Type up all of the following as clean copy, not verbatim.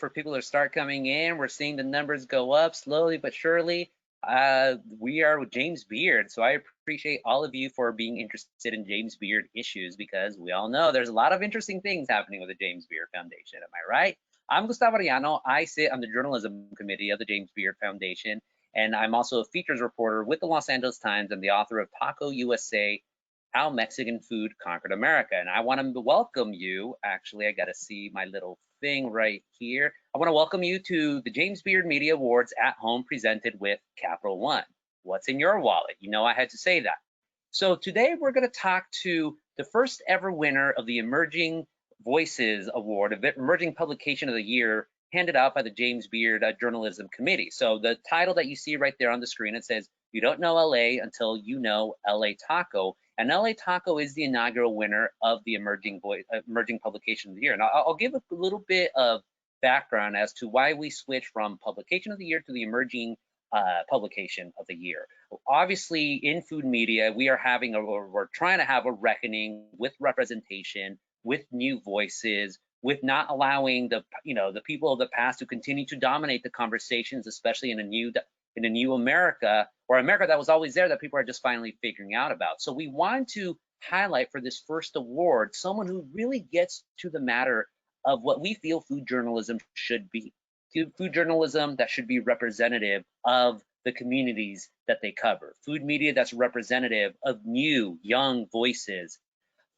for people to start coming in. We're seeing the numbers go up slowly but surely. We are with James Beard, so I appreciate all of you for being interested in James Beard issues, because we all know there's a lot of interesting things happening with the James Beard Foundation. Am I right? I'm Gustavo Arellano. I sit on the journalism committee of the James Beard Foundation, and I'm also a features reporter with the Los Angeles Times and the author of Taco USA: How Mexican Food Conquered America. And I want to welcome you. Actually, I got to see my little thing right here. I want to welcome you to the James Beard Media Awards at Home, presented with Capital One. What's in your wallet? You know I had to say that. So today we're going to talk to the first ever winner of the Emerging Voices Award, Emerging Publication of the Year, handed out by the James Beard Journalism Committee. So the title that you see right there on the screen, it says, "You don't know LA until you know LA Taco." And LA Taco is the inaugural winner of the Emerging Publication of the Year. And I'll give a little bit of background as to why we switched from Publication of the Year to the Emerging Publication of the Year. Obviously, in food media, we're trying to have a reckoning with representation, with new voices, with not allowing the people of the past to continue to dominate the conversations, especially in a new America, or America that was always there that people are just finally figuring out about. So we want to highlight for this first award someone who really gets to the matter of what we feel food journalism should be. Food journalism that should be representative of the communities that they cover. Food media that's representative of new, young voices.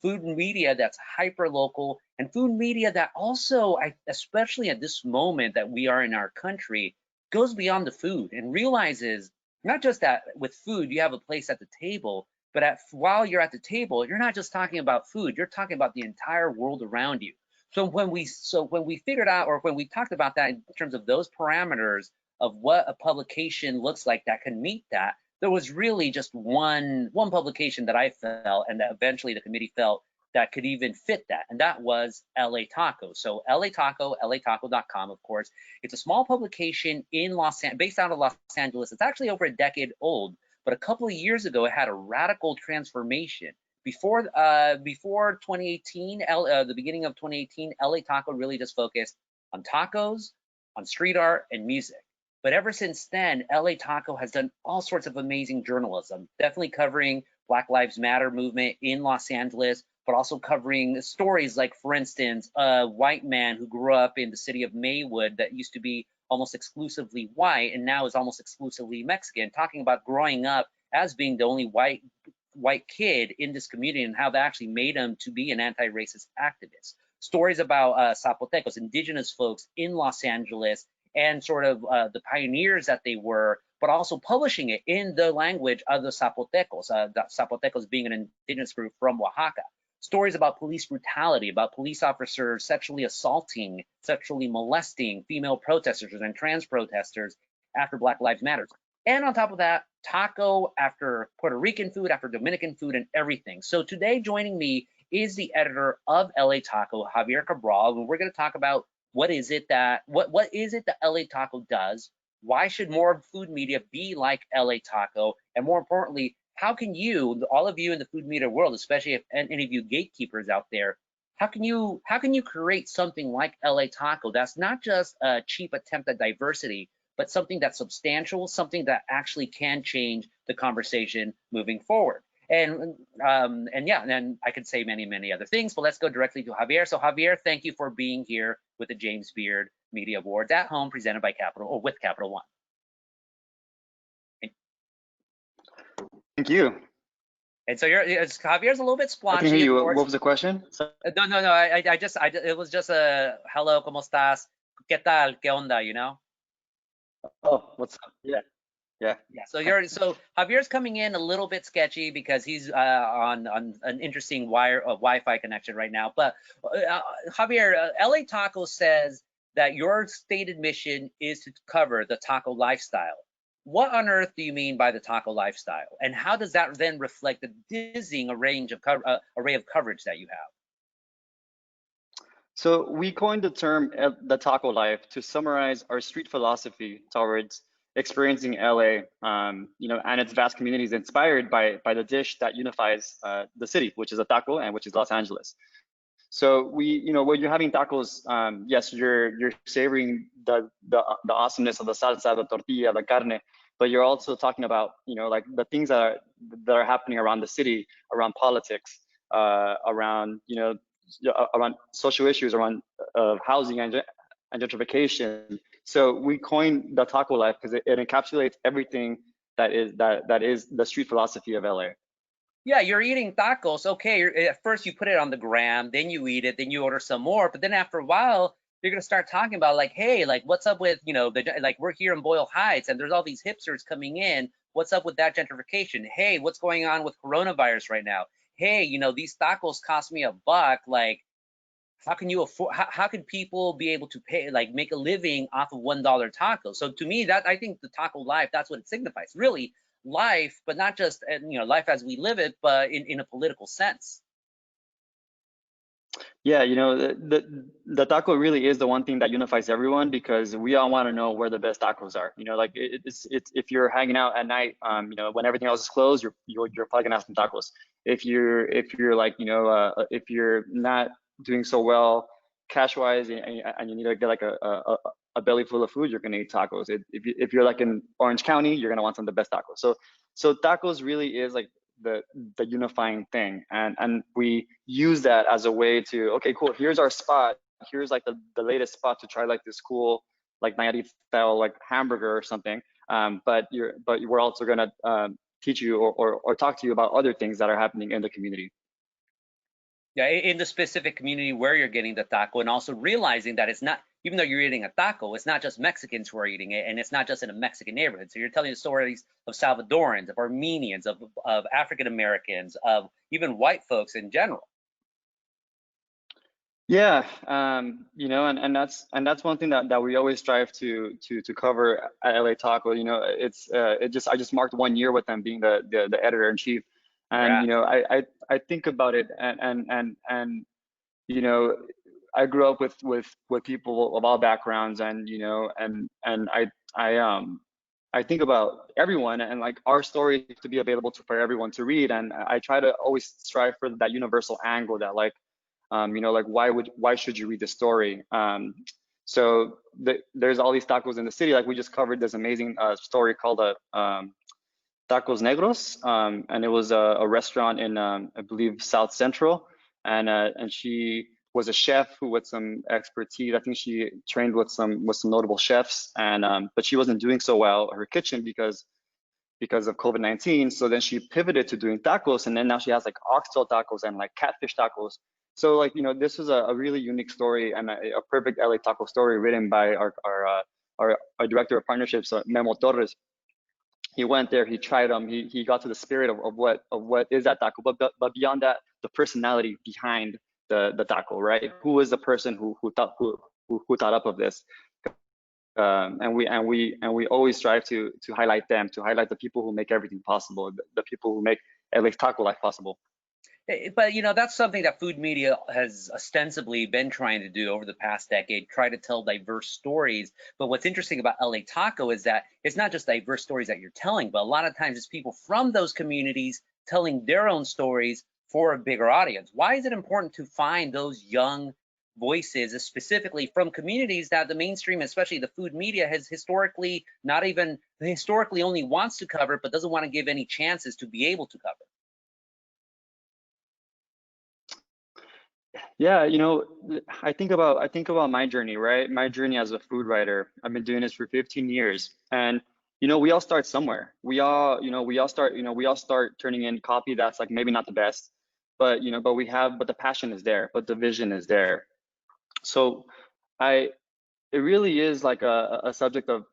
Food media that's hyper local, and food media that also, especially at this moment that we are in our country, goes beyond the food and realizes not just that with food you have a place at the table, but while you're at the table, you're not just talking about food, you're talking about the entire world around you. So when we figured out, or when we talked about that in terms of those parameters of what a publication looks like that can meet that, there was really just one publication that I felt, and that eventually the committee felt, that could even fit that, and that was LA Taco. So LA Taco, lataco.com, of course. It's a small publication in based out of Los Angeles. It's actually over a decade old, but a couple of years ago, it had a radical transformation. Before 2018, the beginning of 2018, LA Taco really just focused on tacos, on street art, and music. But ever since then, LA Taco has done all sorts of amazing journalism, definitely covering Black Lives Matter movement in Los Angeles, but also covering stories like, for instance, a white man who grew up in the city of Maywood that used to be almost exclusively white and now is almost exclusively Mexican, talking about growing up as being the only white kid in this community and how that actually made him to be an anti-racist activist. Stories about Zapotecos, indigenous folks in Los Angeles, and sort of the pioneers that they were, but also publishing it in the language of the Zapotecos, the Zapotecos being an indigenous group from Oaxaca. Stories about police brutality, about police officers sexually assaulting, sexually molesting female protesters and trans protesters after Black Lives Matter. And on top of that, taco after Puerto Rican food, after Dominican food, and everything. So today joining me is the editor of LA Taco, Javier Cabral, and we're going to talk about what is it that LA Taco does? Why should more food media be like LA Taco? And more importantly, how can you, all of you in the food media world, especially if any of you gatekeepers out there, how can you create something like LA Taco that's not just a cheap attempt at diversity, but something that's substantial, something that actually can change the conversation moving forward? And yeah, and then I could say many other things, but let's go directly to Javier. So Javier, thank you for being here with the James Beard Media Awards at Home, presented by with Capital One. Thank you. And so Javier's a little bit splotchy. I can hear you. What was the question? No. It was just a hello, ¿cómo estás? ¿Qué tal? ¿Qué onda? You know? Oh, what's up? Yeah. So Javier's coming in a little bit sketchy because he's on an interesting Wi-Fi connection right now. But Javier, LA Taco says that your stated mission is to cover the taco lifestyle. What on earth do you mean by the taco lifestyle, and how does that then reflect the dizzying array of coverage that you have? So we coined the term the taco life to summarize our street philosophy towards experiencing LA, and its vast communities inspired by the dish that unifies the city, which is a taco, and which is Los Angeles. So when you're having tacos, yes, you're savoring the awesomeness of the salsa, the tortilla, the carne, but you're also talking about, like the things that are happening around the city, around politics, around, around social issues, around housing and gentrification. So we coined the taco life because it encapsulates everything that is the street philosophy of LA. Yeah, you're eating tacos. Okay, at first you put it on the gram, then you eat it, then you order some more. But then after a while, you're gonna start talking about like, hey, like what's up with, like we're here in Boyle Heights and there's all these hipsters coming in. What's up with that gentrification? Hey, what's going on with coronavirus right now? Hey, these tacos cost me $1. Like, how can you afford? How can people be able to pay, like, make a living off of $1 tacos? So to me, that I think the taco life, that's what it signifies. Really, life, but not just life as we live it, but in a political sense. Yeah, the taco really is the one thing that unifies everyone because we all want to know where the best tacos are. Like it's if you're hanging out at night, when everything else is closed, you're probably gonna have some tacos. If you're like, if you're not doing so well cash wise and you need to get like a belly full of food, you're gonna eat tacos. If you're like in Orange County, you're gonna want some of the best tacos. So tacos really is like the unifying thing, and we use that as a way to, okay, cool, here's our spot, here's like the latest spot to try like this cool like Nayarit style like hamburger or something, but we're also gonna teach you or talk to you about other things that are happening in the community. Yeah, in the specific community where you're getting the taco, and also realizing that it's not, even though you're eating a taco, it's not just Mexicans who are eating it, and it's not just in a Mexican neighborhood. So you're telling the stories of Salvadorans, of Armenians, of African Americans, of even white folks in general. Yeah, and that's one thing that we always strive to cover at LA Taco. I just marked 1 year with them being the editor in chief, and Yeah. I think about it, and you know I grew up with people of all backgrounds, and I think about everyone and like our story to be available for everyone to read, and I try to always strive for that universal angle that like, like why should you read the story? So there's all these tacos in the city. Like we just covered this amazing story called Tacos Negros, and it was a restaurant in I believe South Central, and she was a chef who with some expertise. I think she trained with some notable chefs, and but she wasn't doing so well in her kitchen because of COVID-19. So then she pivoted to doing tacos, and then now she has like oxtail tacos and like catfish tacos. So like, this was a really unique story and a perfect LA taco story written by our director of partnerships, Memo Torres. He went there, he tried them, he got to the spirit of what is that taco, but beyond that, the personality behind the taco, right? Who is the person who thought up of this? And we always strive to highlight them, to highlight the people who make everything possible, the people who make LA taco life possible. But that's something that food media has ostensibly been trying to do over the past decade, try to tell diverse stories. But what's interesting about LA Taco is that it's not just diverse stories that you're telling, but a lot of times it's people from those communities telling their own stories for a bigger audience. Why is it important to find those young voices, specifically from communities that the mainstream, especially the food media, has historically not even historically only wants to cover, but doesn't want to give any chances to be able to cover? Yeah, I think about my journey, right? My journey as a food writer. I've been doing this for 15 years, and we all start somewhere. We all start turning in copy that's like maybe not the best, but the passion is there, but the vision is there. So I it really is like a subject of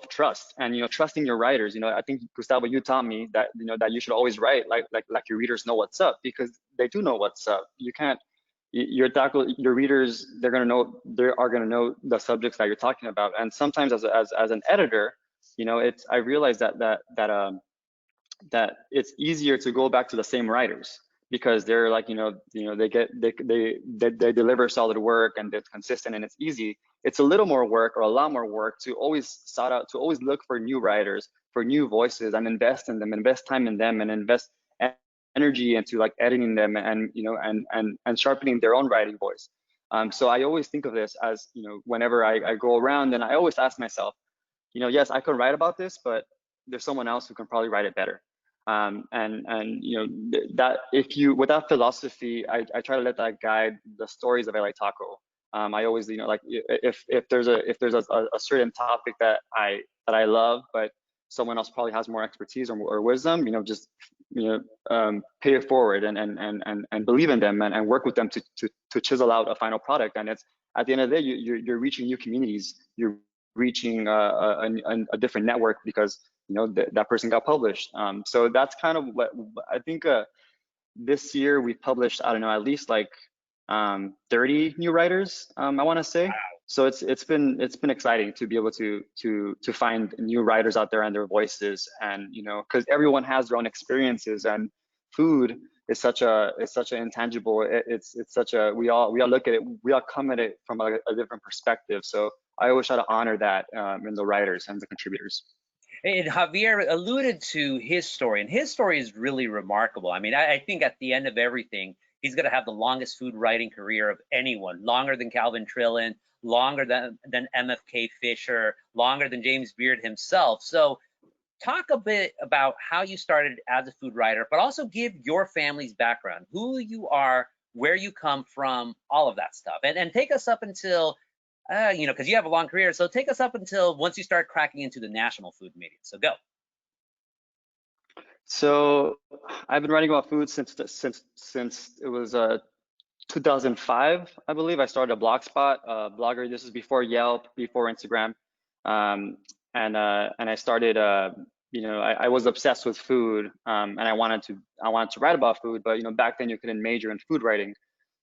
trust, and trusting your writers. I think, Gustavo, you taught me that that you should always write like your readers know what's up, because they do know what's up. You can't your readers, they are gonna know the subjects that you're talking about. And sometimes as an editor, it's I realize that it's easier to go back to the same writers, because they're like, they deliver solid work and it's consistent and it's easy. It's a little more work, or a lot more work, to always always look for new writers, for new voices, and invest in them, invest time in them, and invest energy into like editing them and and sharpening their own writing voice. So I always think of this as, whenever I go around, and I always ask myself, yes, I could write about this, but there's someone else who can probably write it better. And that, if you, with that philosophy, I try to let that guide the stories of LA Taco. I always, like, if there's a certain topic that I love, but someone else probably has more expertise or wisdom, just pay it forward and believe in them and work with them to chisel out a final product. And it's, at the end of the day, you're reaching new communities, you're reaching a different network, because that person got published. So that's kind of what I think. This year we published, I don't know, at least like 30 new writers, I want to say. So it's been exciting to be able to find new writers out there and their voices, and because everyone has their own experiences, and food is such an intangible. It's such a, we all look at it, we all come at it from a different perspective. So I always try to honor that in the writers and the contributors. And Javier alluded to his story, and his story is really remarkable. I mean, I think at the end of everything, he's going to have the longest food writing career of anyone, longer than Calvin Trillin, longer than MFK Fisher, longer than James Beard himself. So talk a bit about how you started as a food writer, but also give your family's background, who you are, where you come from, all of that stuff. And take us up until because you have a long career. So take us up until once you start cracking into the national food media. So go. So I've been writing about food since it was 2005, I believe. I started a blogspot, blogger. This is before Yelp, before Instagram, and I started. I was obsessed with food, and I wanted to write about food, but back then you couldn't major in food writing.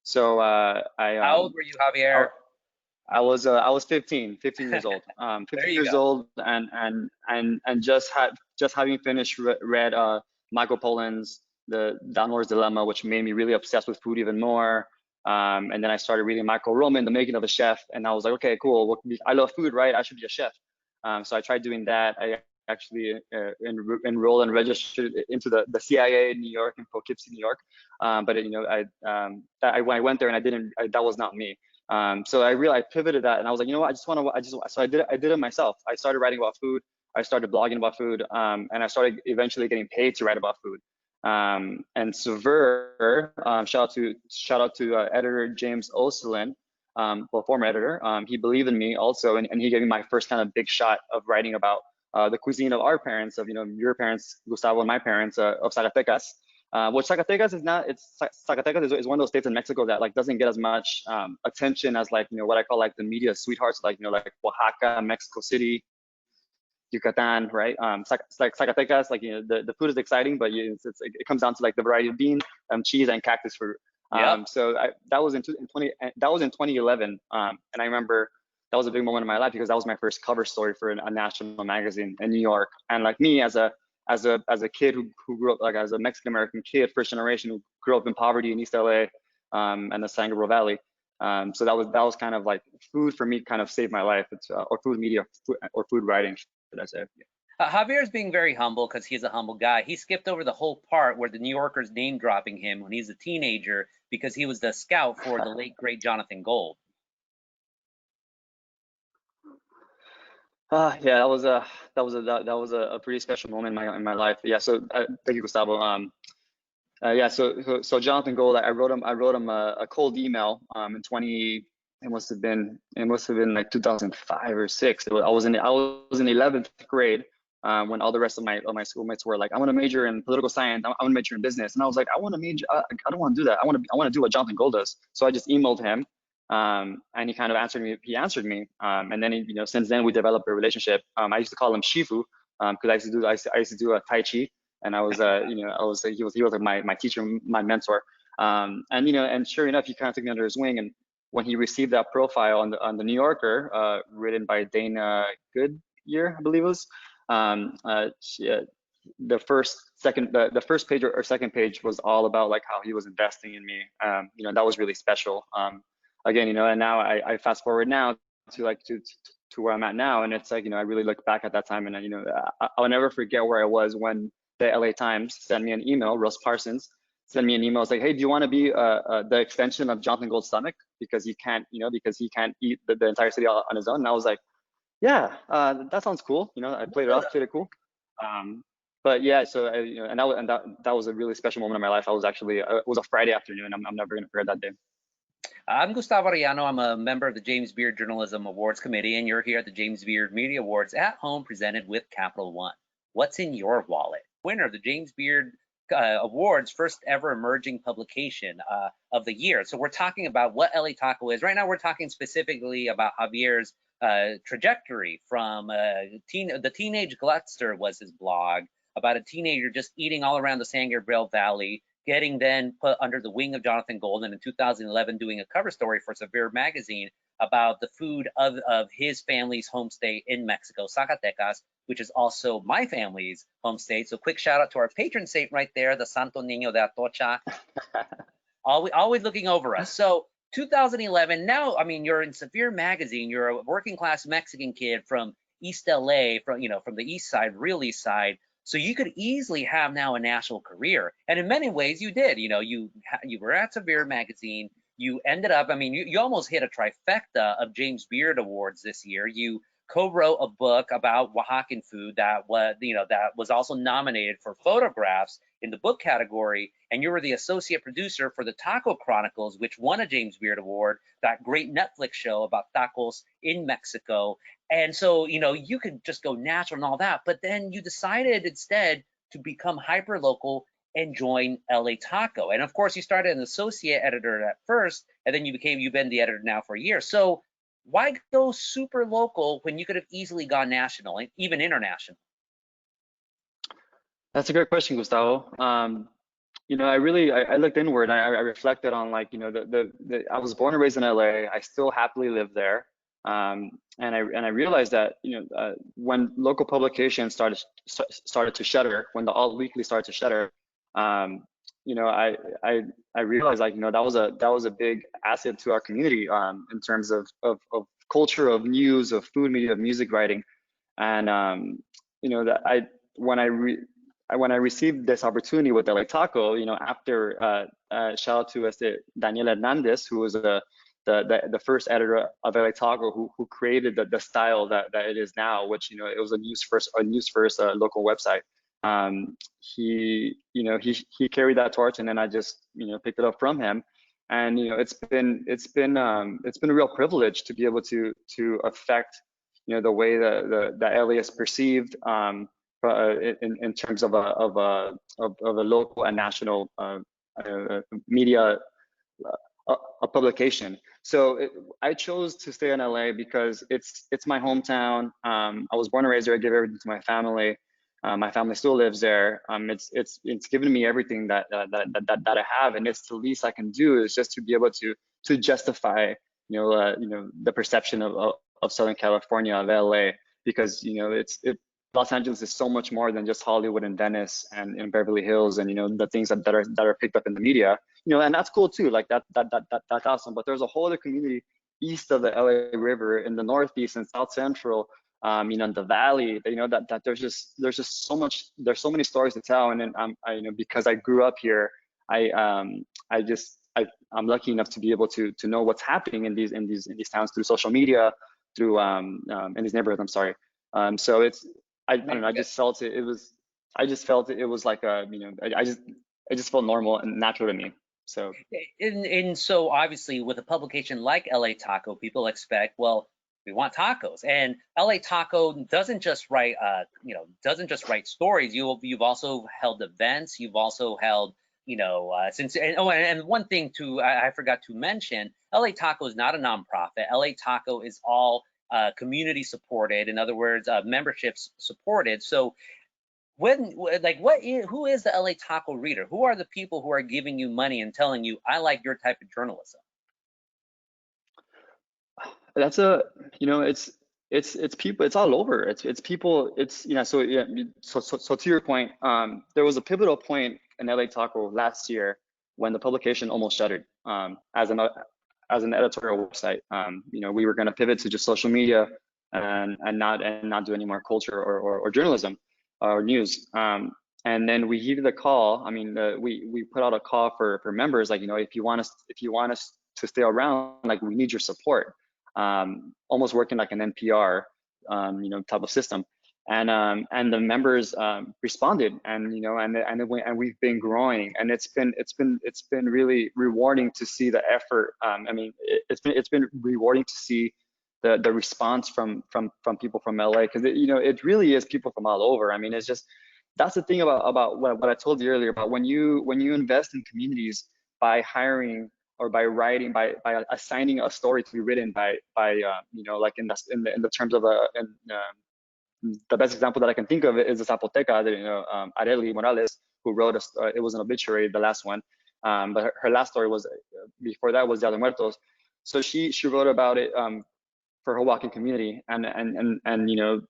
So How old were you, Javier? I was 15 years old. 15 years old, and just having finished read Michael Pollan's The Downlord's Dilemma, which made me really obsessed with food even more. And then I started reading Michael Roman, The Making of a Chef, and I was like, okay, cool. Well, I love food, right? I should be a chef. So I tried doing that. I actually enrolled and registered into the CIA in New York, in Poughkeepsie, New York. But I went there, and that was not me. So I pivoted that, and I was like, you know what? So I did it myself. I started writing about food. I started blogging about food, and I started eventually getting paid to write about food. And Sever, shout out to editor James Oselin, well, former editor. He believed in me also, and he gave me my first kind of big shot of writing about the cuisine of our parents, of your parents, Gustavo, and my parents, of Zacatecas. Which Zacatecas is not. Zacatecas is one of those states in Mexico that like doesn't get as much attention as like what I call like the media sweethearts, like like Oaxaca, Mexico City, Yucatan, right? Like Zacatecas, like the food is exciting, but it comes down to like the variety of bean, cheese, and cactus fruit. Yep. So that was in 2011, and I remember that was a big moment in my life, because that was my first cover story for a national magazine in New York. And like me, as a kid who grew up, like as a Mexican American kid, first generation, who grew up in poverty in East LA, and the San Gabriel Valley. So that was kind of like food for me, kind of saved my life. It's or food media, or food writing, should I say? Yeah. Javier's being very humble because he's a humble guy. He skipped over the whole part where the New Yorker's name dropping him when he's a teenager because he was the scout for the late great Jonathan Gold. Yeah, that was a pretty special moment in my life. Yeah, so thank you, Gustavo. Yeah, so Jonathan Gold, I wrote him a cold email in 20. It must have been like 2005 or 6. I was in 11th grade when all the rest of my schoolmates were like, I want to major in political science. I want to major in business, and I was like, I want to major. I don't want to do that. I want to do what Jonathan Gold does. So I just emailed him. And he kind of answered me. And then since then we developed a relationship. I used to call him Shifu because I used to do a Tai Chi, and he was like my teacher, my mentor. And sure enough, he kind of took me under his wing. And when he received that profile on the New Yorker, written by Dana Goodyear, I believe it was, the first page or second page was all about like how he was investing in me. That was really special. Again, and now I fast forward now to where I'm at now, and it's like, I really look back at that time, and I'll never forget where I was when the LA Times sent me an email, Russ Parsons, send me an email. It's like, hey, do you want to be the extension of Jonathan Gold's stomach because he can't, because he can't eat the entire city on his own? And I was like, yeah, that sounds cool. I played it off, played it cool. But yeah, so that was a really special moment in my life. I was actually it was a Friday afternoon. I'm never gonna forget that day. I'm Gustavo Arellano. I'm a member of the James Beard Journalism Awards Committee, and you're here at the James Beard Media Awards at home, presented with Capital One. What's in your wallet? Winner of the James Beard Awards, first ever emerging publication of the year. So we're talking about what LA Taco is. Right now, we're talking specifically about Javier's trajectory from the Teenage Glutster was his blog, about a teenager just eating all around the San Gabriel Valley, getting then put under the wing of Jonathan Gold, and in 2011 doing a cover story for Severe magazine about the food of his family's home state in Mexico, Zacatecas, which is also my family's home state. So quick shout out to our patron saint right there, the Santo Niño de Atocha, always looking over us. So 2011, now, I mean, you're in Severe magazine, you're a working class Mexican kid from East LA, from the east side, real east side. So you could easily have now a national career, and in many ways you did. You were at Severe magazine. You ended up, I mean, you almost hit a trifecta of James Beard Awards this year. You co-wrote a book about Oaxacan food that was also nominated for photographs in the book category, and you were the associate producer for the Taco Chronicles, which won a James Beard Award, that great Netflix show about tacos in Mexico. And so, you could just go natural and all that, but then you decided instead to become hyper local and join LA Taco. And of course, you started an associate editor at first, and then you've been the editor now for a year. So why go super local when you could have easily gone national and even international? That's a great question, Gustavo. I looked inward and I reflected on, like, I was born and raised in LA. I still happily live there. And I realized that, when local publications started to shutter, when the Alt Weekly started to shutter, I realized, like, that was a big asset to our community, in terms of culture, of news, of food media, of music writing. And that when I received this opportunity with LA Taco, after shout out to Daniel Hernandez, who was the first editor of LA Taco, who created the style that it is now, which, it was a news first local website. He carried that torch, and then I just picked it up from him. And it's been a real privilege to be able to affect the way that LA is perceived, in terms of a local and national media publication. So I chose to stay in LA because it's my hometown. I was born and raised there. I give everything to my family. My family still lives there. It's given me everything that I have, and it's the least I can do is just to be able to justify the perception of Southern California, of LA, because Los Angeles is so much more than just Hollywood and Venice and Beverly Hills, and the things that are picked up in the media. And that's cool too. Like that's awesome. But there's a whole other community east of the LA River, in the Northeast and South Central, in the Valley. That there's just so much. There's so many stories to tell. And then because I grew up here, I'm lucky enough to be able to know what's happening in these towns through social media, through in these neighborhoods. I'm sorry. So I don't know. I just felt it. It was like I just felt normal and natural to me. So and so obviously with a publication like LA Taco, people expect, well, we want tacos, and LA Taco doesn't just write stories. You've also held events. You've also held and one thing too, I forgot to mention, LA Taco is not a nonprofit. LA Taco is all community supported. In other words, memberships supported. So who is the LA Taco reader? Who are the people who are giving you money and telling you, I like your type of journalism? That's it's people. It's all over. It's people. So to your point, there was a pivotal point in LA Taco last year when the publication almost shuttered, as an editorial website. We were going to pivot to just social media and not do any more culture or journalism or news. And then we heeded the call. I mean, we put out a call for members, like, you know, if you want us to stay around, like, we need your support. Almost working like an NPR, you know, type of system. And the members responded, and you know, and we've been growing, and it's been really rewarding to see the effort. I mean, it's been rewarding to see the response from people from LA, because you know, it really is people from all over. I mean, it's just, that's the thing about what I told you earlier about when you invest in communities by hiring or by writing, by assigning a story to be written by you know, like in the terms of the best example that I can think of is the Zapoteca, you know, Areli Morales, who wrote it was an obituary, the last one, but her last story was, before that was Dia de Muertos. So she wrote about it for her walking community, and you know,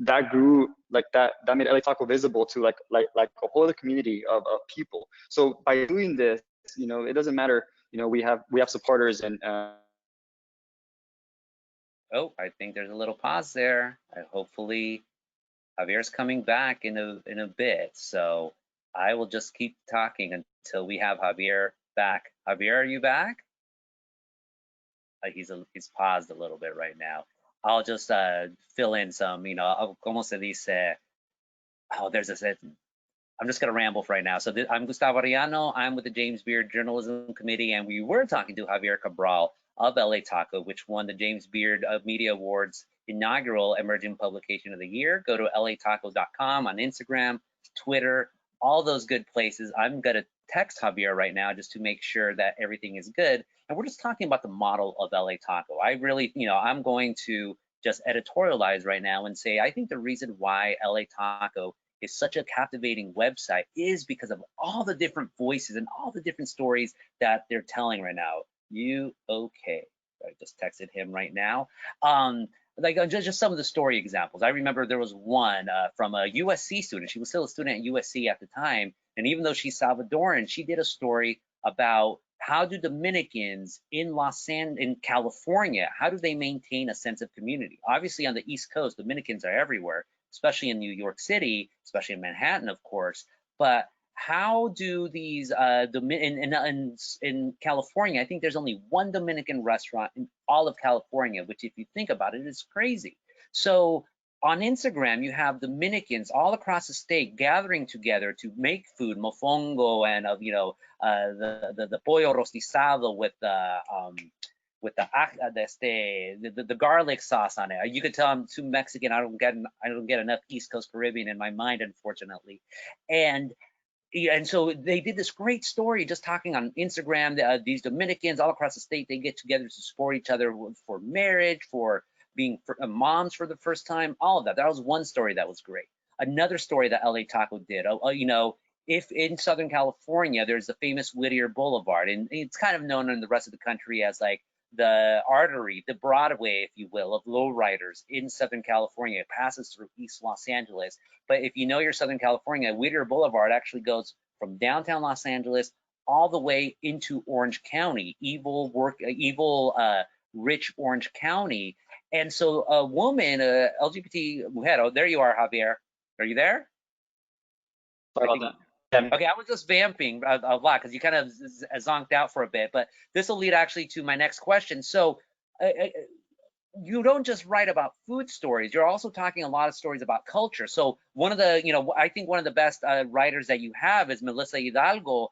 that grew, like that made LA Taco visible to like a whole other community of people. So by doing this, you know, it doesn't matter, you know, we have supporters and Oh, I think there's a little pause there. Hopefully Javier's coming back in a bit. So I will just keep talking until we have Javier back. Javier, are you back? He's paused a little bit right now. I'll just fill in some, you know, como se dice. Oh, there's this. I'm just going to ramble for right now. So I'm Gustavo Arellano. I'm with the James Beard Journalism Committee, and we were talking to Javier Cabral of LA Taco, which won the James Beard Media Awards inaugural Emerging Publication of the Year. Go to latacos.com on Instagram, Twitter, all those good places. I'm going to text Javier right now just to make sure that everything is good. And we're just talking about the model of LA Taco. I really, you know, I'm going to just editorialize right now and say, I think the reason why LA Taco is such a captivating website is because of all the different voices and all the different stories that they're telling right now. You okay? I just texted him right now. Like just some of the story examples. I remember there was one from a USC student. She was still a student at USC at the time, and even though she's Salvadoran, she did a story about how do Dominicans in in California, how do they maintain a sense of community? Obviously, on the East Coast, Dominicans are everywhere, especially in New York City, especially in Manhattan, of course. But how do these in California? I think there's only one Dominican restaurant in all of California, which, if you think about it, is crazy. So on Instagram, you have Dominicans all across the state gathering together to make food, mofongo, and you know, the pollo rostizado with the garlic sauce on it. You could tell I'm too Mexican. I don't get enough East Coast Caribbean in my mind, unfortunately. And so they did this great story just talking on Instagram. These Dominicans all across the state, they get together to support each other for marriage, for being moms for the first time, all of that. That was one story that was great. Another story that LA Taco did, you know, if in Southern California, there's the famous Whittier Boulevard, and it's kind of known in the rest of the country as like the artery, the Broadway, if you will, of lowriders in Southern California. It passes through East Los Angeles. But if you know your Southern California, Whittier Boulevard actually goes from downtown Los Angeles all the way into Orange County, rich Orange County. And so a woman, LGBT mujer, there you are, Javier. Are you there? sorry about that. Okay, I was just vamping a lot because you kind of zonked out for a bit, but this will lead actually to my next question. So you don't just write about food stories, you're also talking a lot of stories about culture. So one of the, you know, I think one of the best writers that you have is Melissa Hidalgo.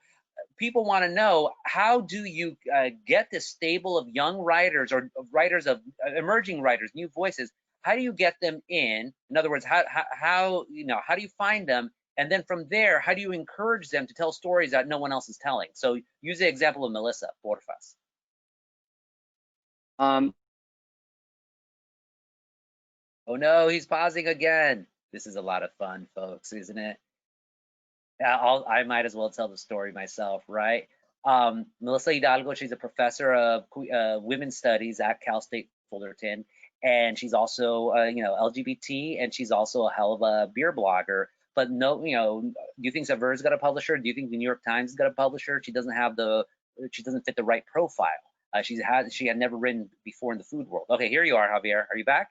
People want to know, how do you get this stable of young writers or writers of emerging writers, new voices? How do you get them in? In other words, how you know, how do you find them? And then from there, how do you encourage them to tell stories that no one else is telling? So use the example of Melissa, porfas. Um, Oh no, he's pausing again. This is a lot of fun, folks, isn't it? I might as well tell the story myself, right? Melissa Hidalgo, she's a professor of women's studies at Cal State Fullerton, and she's also, you know, LGBT, and she's also a hell of a beer blogger. But no, you know, do you think Sever's got a publisher? Do you think the New York Times has got a publisher? She doesn't have she doesn't fit the right profile. She had never written before in the food world. Okay, here you are, Javier. Are you back?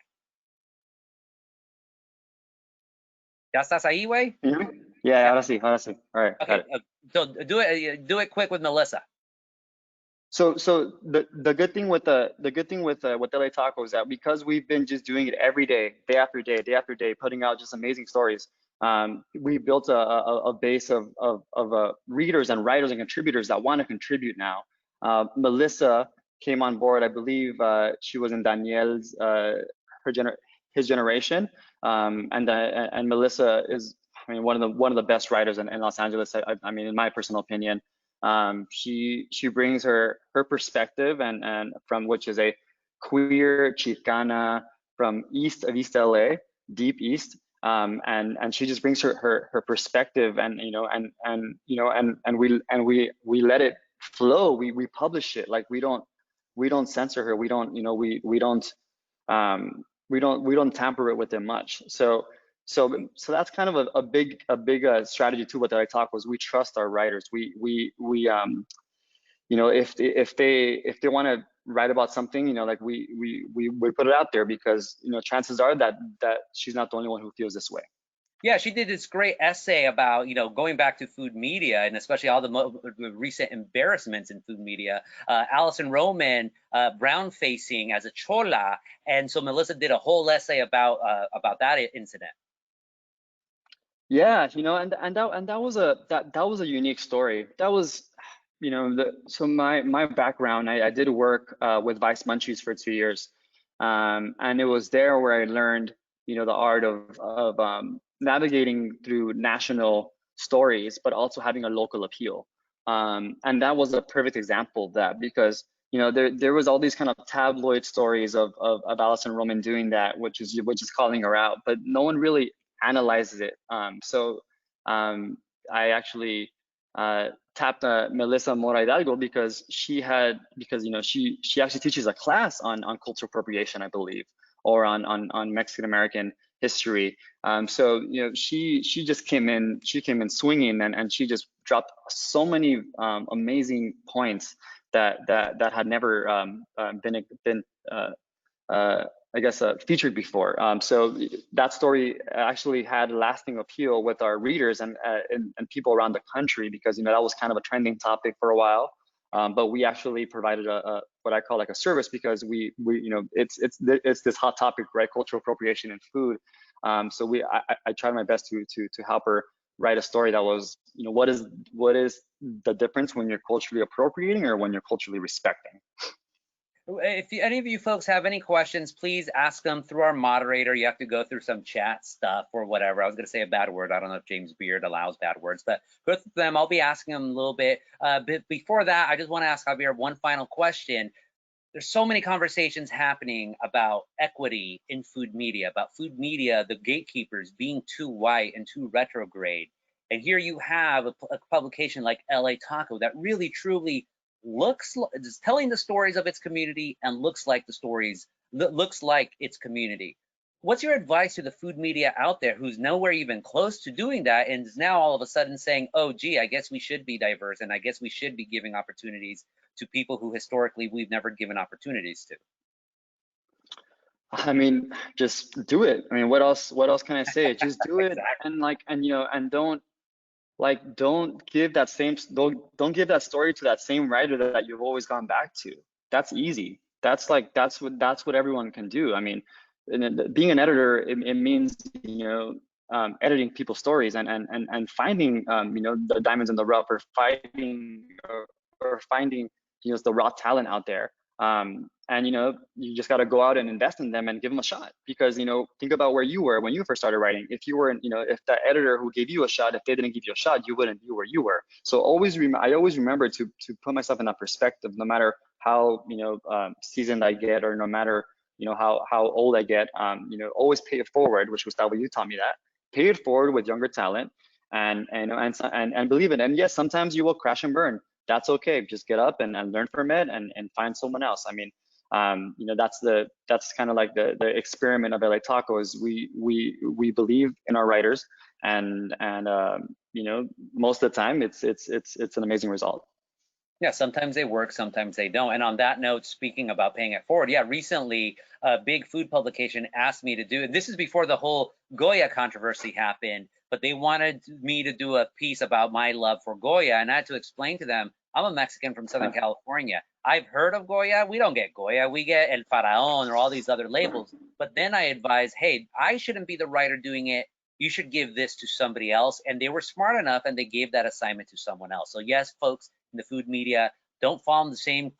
¿Ya estás ahí, güey? can you hear me? Yeah, ahora sí, ahora sí. All right, got Okay, it. so do it quick with Melissa. So the good thing with with LA Taco is that because we've been just doing it every day after day, putting out just amazing stories. We built a base of readers and writers and contributors that want to contribute now. Melissa came on board, I believe she was in Daniel's her his generation, and Melissa is, I mean, one of the best writers in Los Angeles. I mean, in my personal opinion. She brings her perspective and from which is a queer Chicana from east of East LA, deep east, and she just brings her perspective, and we let it flow. We publish it, like we don't censor her. We don't, um, we don't tamper it with it much. So that's kind of a big strategy too. What I talk was, we trust our writers. If they want to write about something, like we put it out there, because chances are that she's not the only one who feels this way. Yeah, she did this great essay about, going back to food media, and especially all the recent embarrassments in food media. Allison Roman, brown facing as a chola, and so Melissa did a whole essay about that incident. Yeah, and that was a unique story. That was, so my background, I did work with Vice Munchies for 2 years, and it was there where I learned, the art of navigating through national stories, but also having a local appeal. And that was a perfect example of that, because there was all these kind of tabloid stories of Alison Roman doing that, which is calling her out, but no one really analyzes it. So I actually tapped Melissa Mora Hidalgo, because she actually teaches a class on cultural appropriation, I believe, or on Mexican American history. So she just came in swinging, and she just dropped so many amazing points that had never been I guess featured before. So that story actually had lasting appeal with our readers and people around the country, because that was kind of a trending topic for a while. But we actually provided a what I call like a service, because we it's this hot topic, right? Cultural appropriation in food. So I tried my best to help her write a story that was, what is the difference when you're culturally appropriating or when you're culturally respecting. If any of you folks have any questions, please ask them through our moderator. You have to go through some chat stuff or whatever. I was going to say a bad word. I don't know if James Beard allows bad words, but go through them. I'll be asking them a little bit. But before that, I just want to ask Javier one final question. There's so many conversations happening about equity in food media, the gatekeepers being too white and too retrograde. And here you have a publication like LA Taco that really truly is telling the stories of its community and looks like its community. What's your advice to the food media out there who's nowhere even close to doing that, and is now all of a sudden saying, oh gee, I guess we should be diverse, and I guess we should be giving opportunities to people who historically we've never given opportunities to? I mean, just do it. I mean, what else can I say? Just do it, Exactly. and don't give don't give that story to that same writer that you've always gone back to. That's easy. That's what everyone can do. I mean, being an editor, it means, editing people's stories and finding, the diamonds in the rough, or finding, the raw talent out there. And you just got to go out and invest in them and give them a shot, because think about where you were when you first started writing. If you weren't, if the editor who gave you a shot, if they didn't give you a shot, you wouldn't be where you were. So I always remember to put myself in that perspective, no matter how seasoned I get, or no matter how old I get. Always pay it forward, which Gustavo, you taught me that. Pay it forward with younger talent, and believe it. And yes, sometimes you will crash and burn. That's okay. Just get up and learn from it, and find someone else. I mean, that's kind of like the experiment of LA Taco. Is we believe in our writers, and most of the time it's an amazing result. Yeah, sometimes they work, sometimes they don't. And on that note, speaking about paying it forward, yeah, recently a big food publication asked me to do, and this is before the whole Goya controversy happened, but they wanted me to do a piece about my love for Goya. And I had to explain to them, I'm a Mexican from Southern California. I've heard of Goya. We don't get Goya. We get El Faraón or all these other labels. But then I advised, hey, I shouldn't be the writer doing it. You should give this to somebody else. And they were smart enough and they gave that assignment to someone else. So yes, folks, in the food media, don't follow the same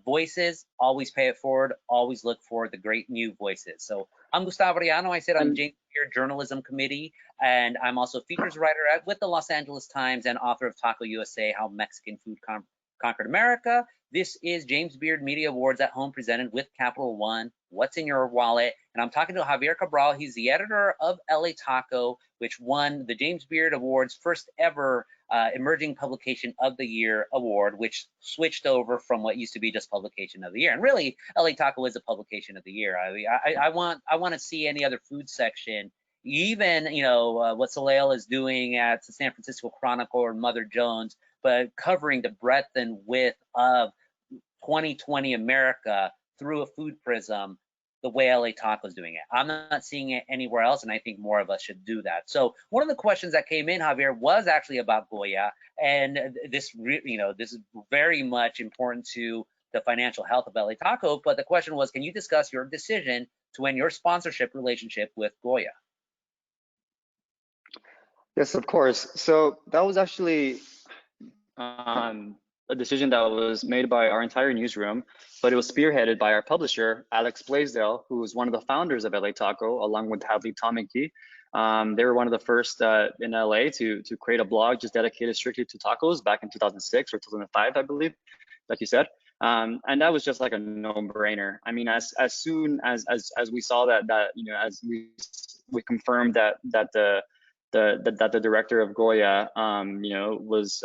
voices. Always pay it forward. Always look for the great new voices. So I'm Gustavo Arellano. I sit on the And James Beard Journalism Committee, and I'm also a features writer with the Los Angeles Times and author of Taco USA: How Mexican Food Conquered America. This is James Beard Media Awards at Home, presented with Capital One. What's in your wallet? And I'm talking to Javier Cabral. He's the editor of LA Taco, which won the James Beard Awards first ever Emerging Publication of the Year award, which switched over from what used to be just Publication of the Year. And really, LA Taco is a Publication of the Year. I want to see any other food section, even what Soleil is doing at the San Francisco Chronicle or Mother Jones, but covering the breadth and width of 2020 America through a food prism the way LA Taco is doing it. I'm not seeing it anywhere else, and I think more of us should do that. So one of the questions that came in, Javier, was actually about Goya, and this is very much important to the financial health of LA Taco. But the question was, can you discuss your decision to end your sponsorship relationship with Goya? yes, of course. So that was actually a decision that was made by our entire newsroom, but it was spearheaded by our publisher, Alex Blaisdell, who was one of the founders of LA Taco, along with Hadley Tomiki. They were one of the first in LA to create a blog just dedicated strictly to tacos back in 2006 or 2005, I believe, like you said. And that was just like a no-brainer. I mean, as soon as we saw that as we confirmed that the director of Goya, was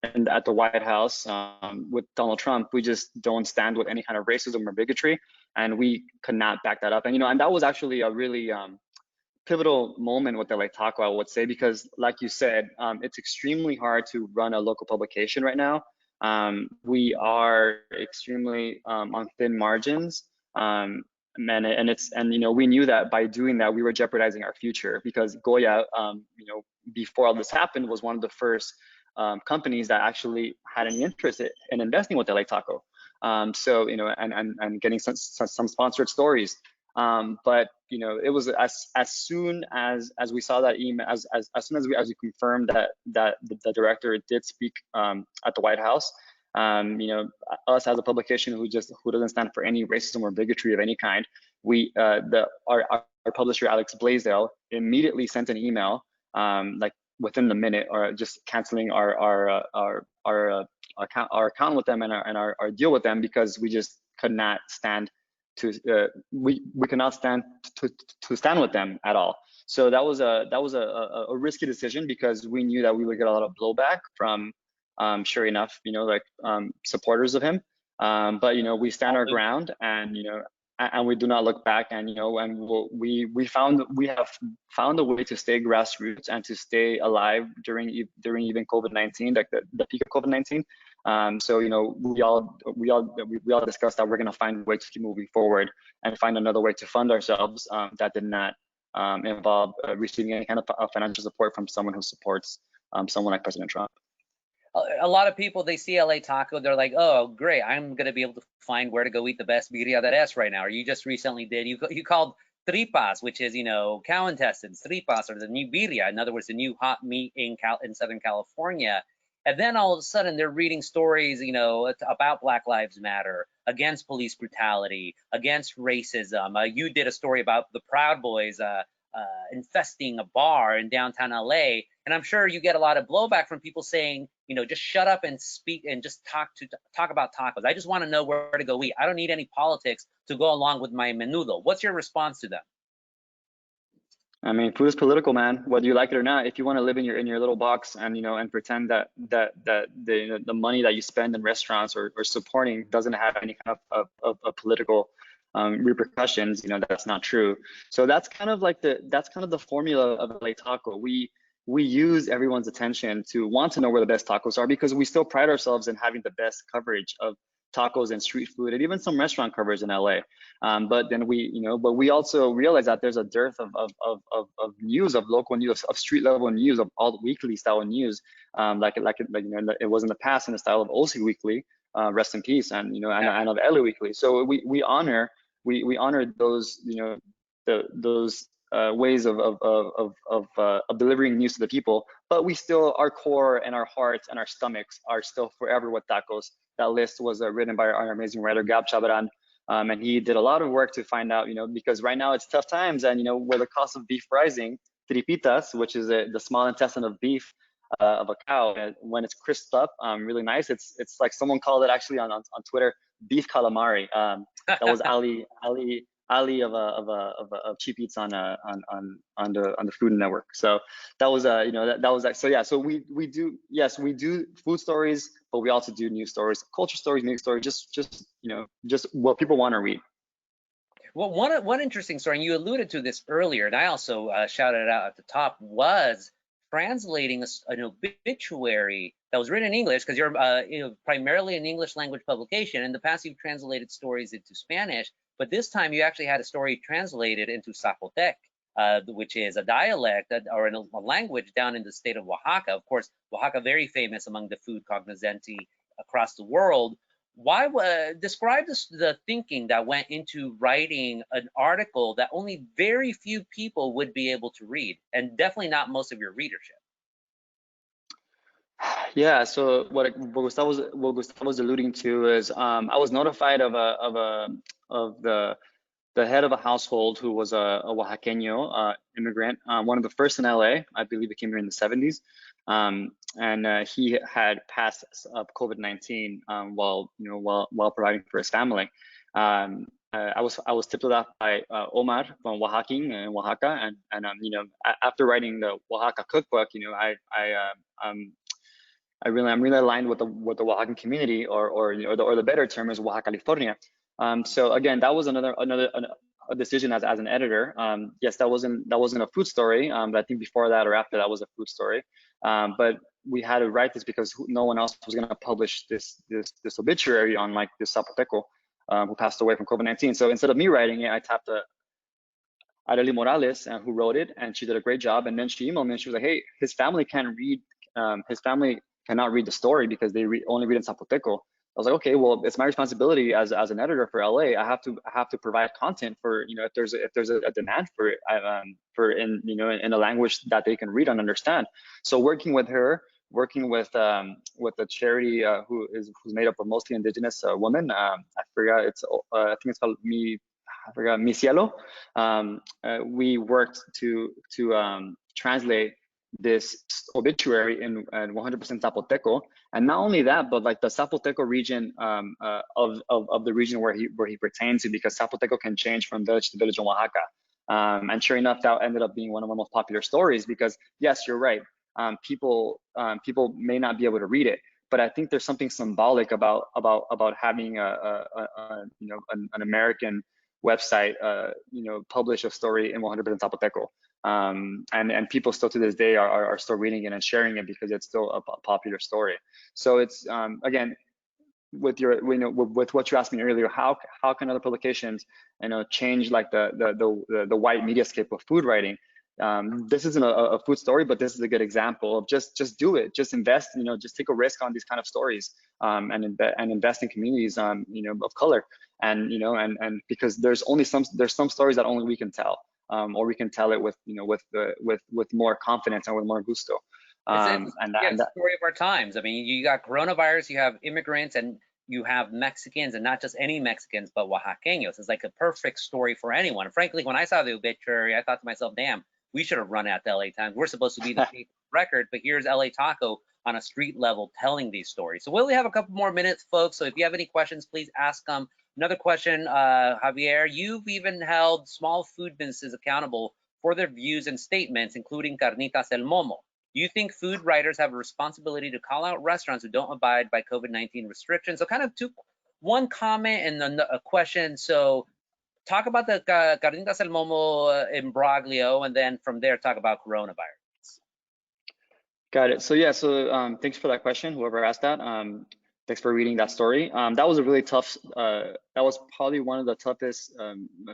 and at the White House with Donald Trump, we just don't stand with any kind of racism or bigotry, and we could not back that up. And and that was actually a really pivotal moment with LA Taco, I would say, because like you said, it's extremely hard to run a local publication right now. We are extremely on thin margins. And we knew that by doing that we were jeopardizing our future, because Goya, before all this happened, was one of the first companies that actually had any interest in investing with LA Taco. So and getting some sponsored stories. But it was as soon as we saw that email, as soon as we confirmed that the director did speak at the White House, us as a publication who doesn't stand for any racism or bigotry of any kind, our publisher Alex Blaisdell immediately sent an email like within the minute, or just canceling our account with them and our deal with them, because we just could not stand to we cannot stand to stand with them at all. So that was a risky decision, because we knew that we would get a lot of blowback from sure enough, supporters of him. But we stand our ground, and and we do not look back. And we have found a way to stay grassroots and to stay alive during even COVID-19, like the peak of COVID-19. So we all discussed that we're going to find a way to keep moving forward and find another way to fund ourselves that did not involve receiving any kind of financial support from someone who supports someone like President Trump. A lot of people, they see LA Taco, they're like, oh, great, I'm going to be able to find where to go eat the best birria that es right now. Or you just recently did, you called tripas, which is, cow intestines. Tripas are the new birria. In other words, the new hot meat in Southern California. And then all of a sudden they're reading stories, about Black Lives Matter, against police brutality, against racism. You did a story about the Proud Boys infesting a bar in downtown LA. And I'm sure you get a lot of blowback from people saying, just shut up and speak and just talk about tacos. I just want to know where to go eat. I don't need any politics to go along with my menudo. What's your response to them? I mean, food is political, man. Whether you like it or not, if you want to live in your little box and and pretend that the money that you spend in restaurants or supporting doesn't have any kind of political repercussions, that's not true. So that's kind of the formula of LA Taco. we use everyone's attention to want to know where the best tacos are, because we still pride ourselves in having the best coverage of tacos and street food, and even some restaurant coverage in LA. But then but we also realize that there's a dearth of news, of local news, of street level news, of all weekly style news, it was in the past in the style of OC Weekly, rest in peace, and and of LA Weekly. So we honor those those ways of delivering news to the people, but we still, our core and our hearts and our stomachs are still forever with tacos. That list was written by our amazing writer Gab Cabral, and he did a lot of work to find out, because right now it's tough times, and where the cost of beef rising, tripitas, which is the small intestine of beef, of a cow, when it's crisped up, really nice. It's like someone called it actually on Twitter, beef calamari. That was Ali of Cheap Eats on the Food Network. So that was that was so yeah. So we do, yes, we do food stories, but we also do news stories, culture stories, music stories, just what people want to read. Well, one interesting story, and you alluded to this earlier, and I also shouted it out at the top, was translating an obituary that was written in English, because you're primarily an English language publication. In the past, you've translated stories into Spanish, but this time you actually had a story translated into Zapotec, which is a dialect or a language down in the state of Oaxaca. Of course, Oaxaca very famous among the food cognoscenti across the world. Why describe the thinking that went into writing an article that only very few people would be able to read, and definitely not most of your readership? Yeah, so what Gustavo's alluding to is, I was notified of the head of a household who was a Oaxaqueño immigrant, one of the first in LA. I believe he came here in the 70s. And he had passed COVID-19 while providing for his family. I was tipped off by Omar from Oaxaca, and after writing the Oaxaca cookbook, I'm really aligned with the Oaxacan community, or the better term is Oaxaca, California. So again, that was a decision as an editor. Yes, that wasn't a food story, but I think before that or after that was a food story. But we had to write this because no one else was going to publish this obituary on like this Zapoteco who passed away from COVID-19. So instead of me writing it, I tapped Arely Morales, who wrote it, and she did a great job. And then she emailed me and she was like, "Hey, his family can't read. His family cannot read the story because they only read in Zapoteco." I was like, okay, well, it's my responsibility as an editor for LA. I have to provide content for, if there's a demand for it, in a language that they can read and understand. So working with her, working with the charity who's made up of mostly indigenous women. I forgot, I think it's called Mi Cielo. We worked to translate this obituary in 100% Zapoteco, and not only that, but like the Zapoteco region of the region where he pertains to, because Zapoteco can change from village to village in Oaxaca. And sure enough, that ended up being one of our most popular stories, because yes, you're right. People may not be able to read it, but I think there's something symbolic about having an American website publish a story in 100% Zapoteco. And people still to this day are still reading it and sharing it because it's still a popular story. So it's again, with what you asked me earlier, how can other publications change like the white mediascape of food writing? This isn't a food story, but this is a good example of just do it, just invest, just take a risk on these kind of stories, and invest in communities of color, and because there's some stories that only we can tell. Or we can tell it with more confidence and with more gusto. It's the story of our times. I mean, you got coronavirus, you have immigrants, and you have Mexicans, and not just any Mexicans, but Oaxaqueños. It's like a perfect story for anyone. Frankly, when I saw the obituary, I thought to myself, damn, we should have run at the LA Times. We're supposed to be the record, but here's LA Taco on a street level telling these stories. So we only have a couple more minutes, folks. So if you have any questions, please ask them. Another question, Javier, you've even held small food businesses accountable for their views and statements, including Carnitas El Momo. Do you think food writers have a responsibility to call out restaurants who don't abide by COVID-19 restrictions? So kind of one comment and then a question. So talk about the Carnitas El Momo imbroglio, and then from there talk about coronavirus. Got it. So yeah, so thanks for that question, whoever asked that. Thanks for reading that story. That was a really tough, that was probably one of the toughest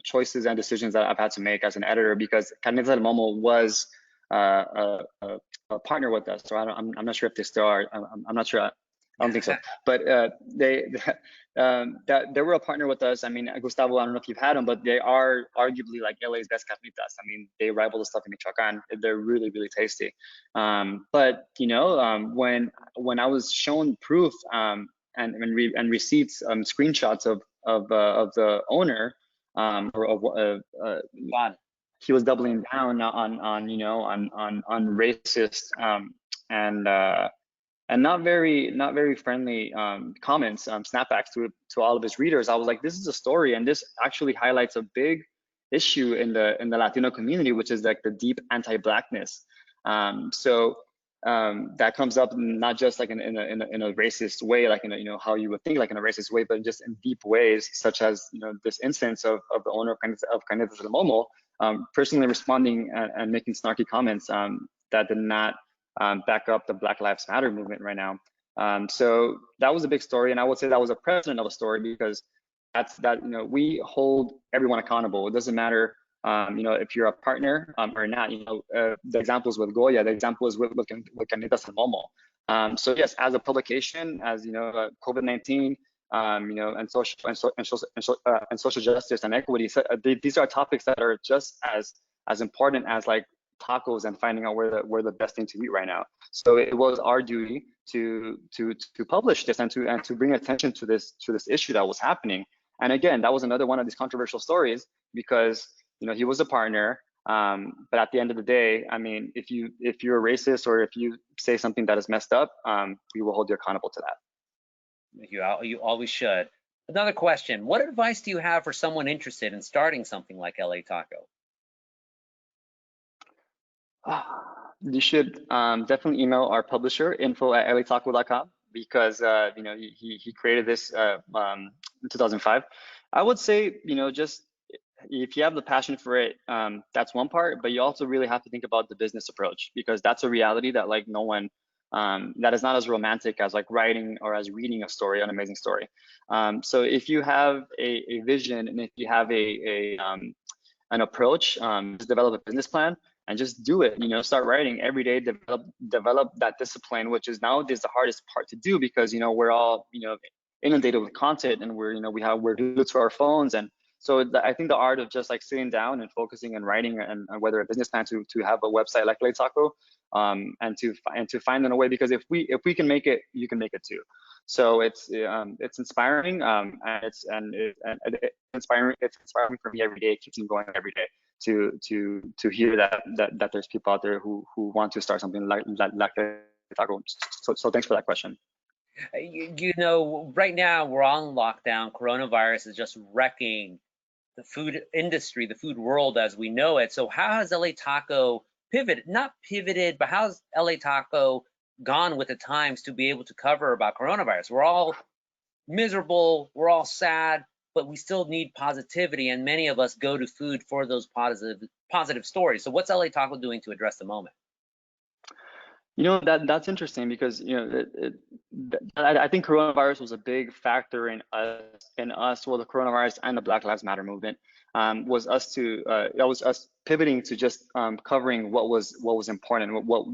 choices and decisions that I've had to make as an editor, because Carnitas del Momo was a partner with us. So I'm not sure if they still are. I'm not sure. I don't think so. But they were a partner with us. I mean, Gustavo, I don't know if you've had them, but they are arguably like LA's best carnitas. I mean, they rival the stuff in Michoacan. They're really, really tasty. But you know, when I was shown proof and receipts, screenshots of the owner, or of he was doubling down on you know on racist and not very friendly comments, snapbacks to all of his readers. I was like, this is a story, and this actually highlights a big issue in the Latino community, which is like the deep anti-blackness. So that comes up not just like in a racist way, like in a, you know, how you would think like in a racist way, but just in deep ways, such as, you know, this instance of the owner of Carnitas del Momo personally responding and making snarky comments that did not back up the Black Lives Matter movement right now. So that was a big story, and I would say that was a precedent of a story, because you know, we hold everyone accountable. It doesn't matter you know, if you're a partner or not. You know, the examples with Goya, the example is with Carnitas del Momo. So yes, as a publication, as you know, COVID-19, you know, and social justice and equity, so, these are topics that are just as important as like tacos and finding out where the best thing to eat right now. So it was our duty to publish this and to bring attention to this issue that was happening. And again, that was another one of these controversial stories, because, you know, he was a partner. But at the end of the day, I mean, if you're a racist or if you say something that is messed up, we will hold you accountable to that. You always should. Another question: what advice do you have for someone interested in starting something like LA Taco? You should definitely email our publisher, info@lataco.com, because you know, he created this in 2005. I would say, you know, just if you have the passion for it, that's one part, but you also really have to think about the business approach, because that's a reality that like no one, that is not as romantic as like writing or as reading a story, an amazing story. So if you have a vision, and if you have an approach, just develop a business plan and just do it. You know, start writing every day, develop that discipline, which is nowadays the hardest part to do, because, you know, we're all, you know, inundated with content, and we're, you know, we're glued to our phones. And so I think the art of just like sitting down and focusing and writing, and whether a business plan to have a website like Le Taco, and to find in a way, because if we can make it, you can make it too. So it's inspiring, and it's inspiring. It's inspiring for me every day. It keeps me going every day to hear that there's people out there who want to start something like Taco. So thanks for that question. You know, right now we're on lockdown. Coronavirus is just wrecking the food industry, the food world as we know it. So how has LA Taco not pivoted, but how's LA Taco gone with the times to be able to cover about coronavirus? We're all miserable, we're all sad, but we still need positivity, and many of us go to food for those positive stories. So what's LA Taco doing to address the moment? You know, that's interesting, because, you know, I think coronavirus was a big factor in us, well, the coronavirus and the Black Lives Matter movement, was us pivoting to just covering what was important, what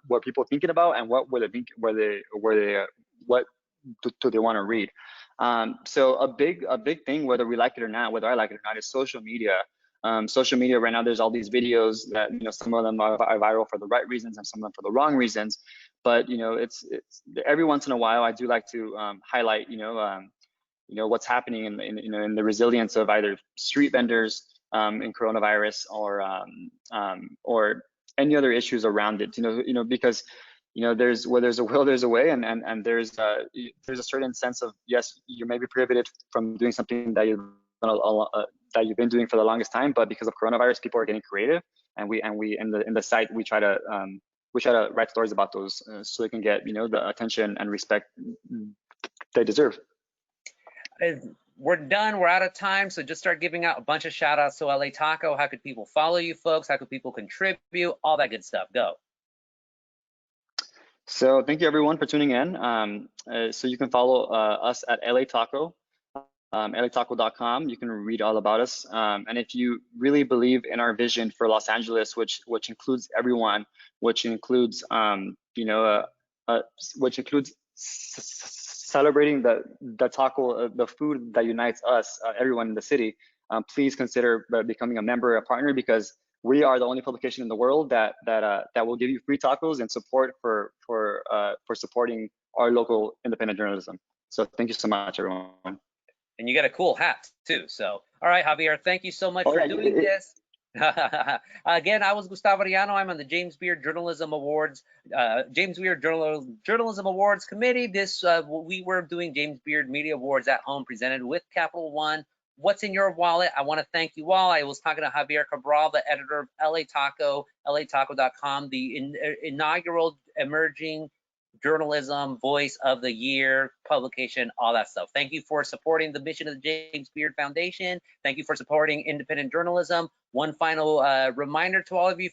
were people thinking about, and what do they want to read. So a big thing, whether we like it or not, whether I like it or not, is social media. Social media right now, there's all these videos that, you know, some of them are viral for the right reasons and some of them for the wrong reasons. But, you know, it's every once in a while I do like to highlight, you know, what's happening in the resilience of either street vendors in coronavirus, or any other issues around it. You know, because, you know, where there's a will, there's a way, and there's a certain sense of, yes, you may be prohibited from doing something that you've been doing for the longest time, but because of coronavirus, people are getting creative, and we in the site we try to write stories about those, so they can get, you know, the attention and respect they deserve. we're done. We're out of time. So just start giving out a bunch of shout outs to LA Taco. How could people follow you folks? How could people contribute? All that good stuff. Go. So thank you everyone for tuning in. So you can follow us at LA Taco, lataco.com. You can read all about us. And if you really believe in our vision for Los Angeles, which includes everyone, which includes which includes celebrating the taco, the food that unites us, everyone in the city, please consider becoming a member, a partner, because we are the only publication in the world that will give you free tacos and support for supporting our local independent journalism. So thank you so much, everyone. And you got a cool hat too. So, all right, Javier, thank you so much for doing this. Again, I was Gustavo Arellano. I'm on the James Beard Journalism Awards, James Beard Journalism Awards Committee. We were doing James Beard Media Awards at home, presented with Capital One. What's in your wallet? I want to thank you all. I was talking to Javier Cabral, the editor of LA Taco, lataco.com, the inaugural emerging journalism voice of the year publication, all that stuff. Thank you for supporting the mission of the James Beard Foundation. Thank you for supporting independent journalism. One final reminder to all of you